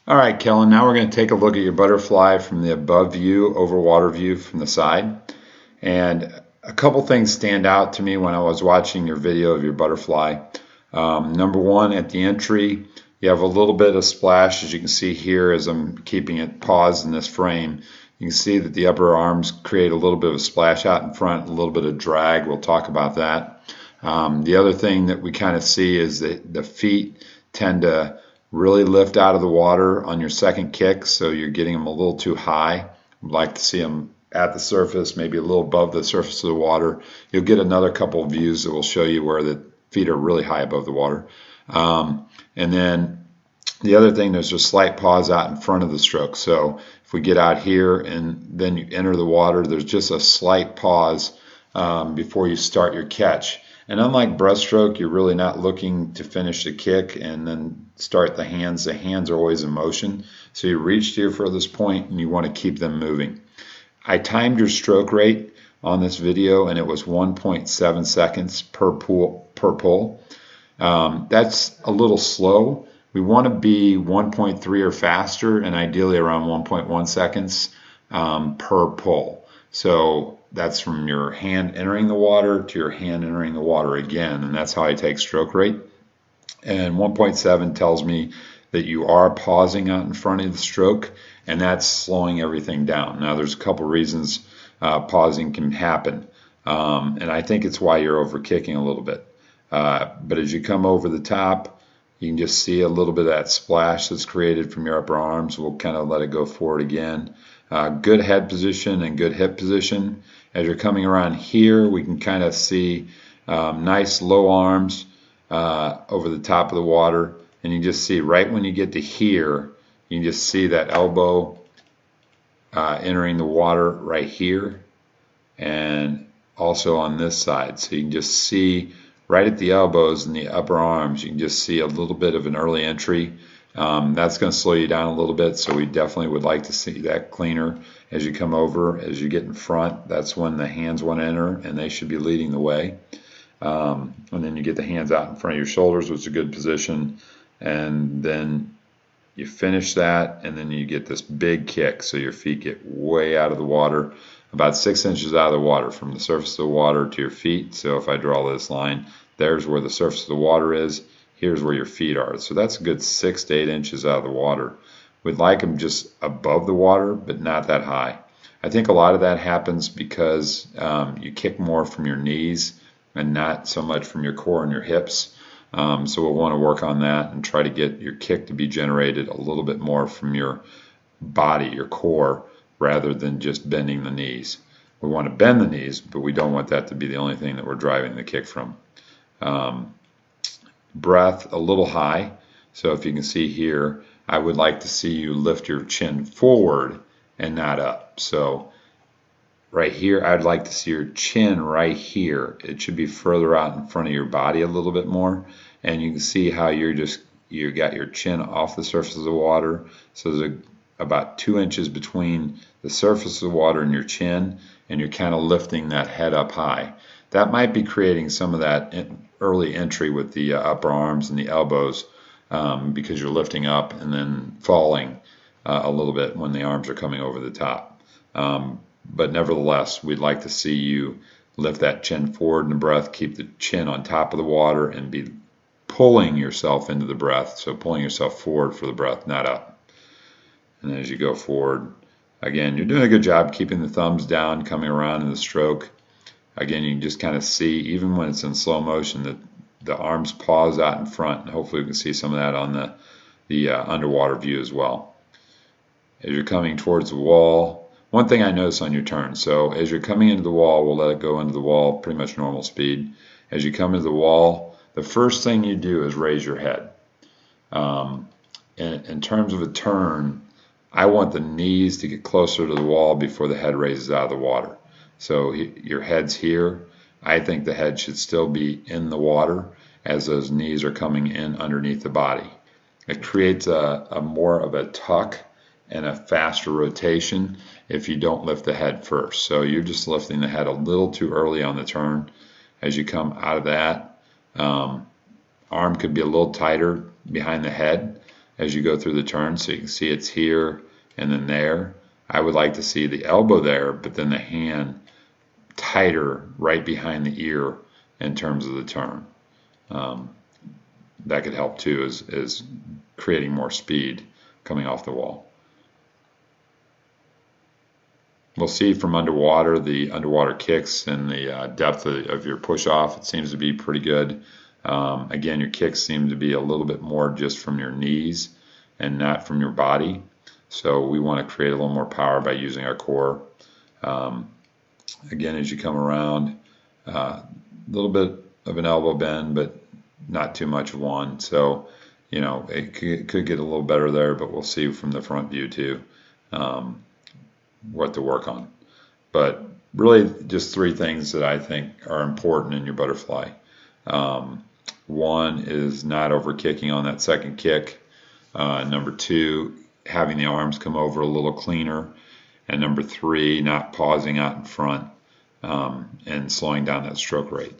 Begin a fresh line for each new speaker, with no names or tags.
All right, Kellen, now we're going to take a look at your butterfly from the above view, over water view from the side. And a couple things stand out to me when I was watching your video of your butterfly. Number one, at the entry, you have a little bit of splash, as you can see here as I'm keeping it paused in this frame. You can see that the upper arms create a little bit of a splash out in front, a little bit of drag. We'll talk about that. The other thing that we kind of see is that the feet tend to really lift out of the water on your second kick, so you're getting them a little too high. I'd like to see them at the surface, maybe a little above the surface of the water. You'll get another couple of views that will show you where the feet are really high above the water. And then the other thing, there's a slight pause out in front of the stroke. So if we get out here and then you enter the water, there's just a slight pause before you start your catch. And unlike breaststroke, you're really not looking to finish the kick and then start the hands. The hands are always in motion. So you reach to your furthest point and you want to keep them moving. I timed your stroke rate on this video and it was 1.7 seconds per pull. That's a little slow. We want to be 1.3 or faster and ideally around 1.1 seconds per pull. So that's from your hand entering the water to your hand entering the water again, and that's how I take stroke rate. And 1.7 tells me that you are pausing out in front of the stroke, and that's slowing everything down. Now there's a couple reasons pausing can happen, and I think it's why you're over kicking a little bit. But as you come over the top, you can just see a little bit of that splash that's created from your upper arms. We'll kind of let it go forward again. Good head position and good hip position. As you're coming around here, we can kind of see nice low arms over the top of the water. And you just see right when you get to here, you can just see that elbow entering the water right here and also on this side. So you can just see right at the elbows and the upper arms, you can just see a little bit of an early entry. That's going to slow you down a little bit, so we definitely would like to see that cleaner as you come over. As you get in front, that's when the hands want to enter, and they should be leading the way. And then you get the hands out in front of your shoulders, which is a good position, and then you finish that, and then you get this big kick, so your feet get way out of the water, about 6 inches out of the water from the surface of the water to your feet. So if I draw this line, there's where the surface of the water is. Here's where your feet are. So that's a good 6 to 8 inches out of the water. We'd like them just above the water, but not that high. I think a lot of that happens because you kick more from your knees and not so much from your core and your hips. So we'll want to work on that and try to get your kick to be generated a little bit more from your body, your core, rather than just bending the knees. We want to bend the knees, but we don't want that to be the only thing that we're driving the kick from. Breath a little high. So if you can see here, I would like to see you lift your chin forward and not up. So right here, I'd like to see your chin right here. It should be further out in front of your body a little bit more. And you can see how you got your chin off the surface of the water. So there's about 2 inches between the surface of the water and your chin, and you're kind of lifting that head up high. That might be creating some of that early entry with the upper arms and the elbows because you're lifting up and then falling a little bit when the arms are coming over the top. But nevertheless, we'd like to see you lift that chin forward in the breath, keep the chin on top of the water, and be pulling yourself into the breath. So pulling yourself forward for the breath, not up. And as you go forward, again, you're doing a good job keeping the thumbs down, coming around in the stroke. Again, you can just kind of see, even when it's in slow motion, that the arms pause out in front. And hopefully we can see some of that on the underwater view as well. As you're coming towards the wall, one thing I notice on your turn, so as you're coming into the wall, we'll let it go into the wall, pretty much normal speed. As you come into the wall, the first thing you do is raise your head. In terms of a turn, I want the knees to get closer to the wall before the head raises out of the water. So your head's here. I think the head should still be in the water as those knees are coming in underneath the body. It creates a more of a tuck and a faster rotation if you don't lift the head first. So you're just lifting the head a little too early on the turn. As you come out of that, arm could be a little tighter behind the head. as you go through the turn. So you can see it's here and then there. I would like to see the elbow there, but then the hand tighter right behind the ear in terms of the turn. That could help too, is creating more speed coming off the wall. We'll see from underwater, the underwater kicks and the depth of your push off. It seems to be pretty good. Again, your kicks seem to be a little bit more just from your knees and not from your body. So we want to create a little more power by using our core. Again, as you come around, a little bit of an elbow bend, but not too much of one. So, you know, it could get a little better there, but we'll see from the front view too what to work on. But really just three things that I think are important in your butterfly. One is not over kicking on that second kick. Number two, having the arms come over a little cleaner. And number three, not pausing out in front and slowing down that stroke rate.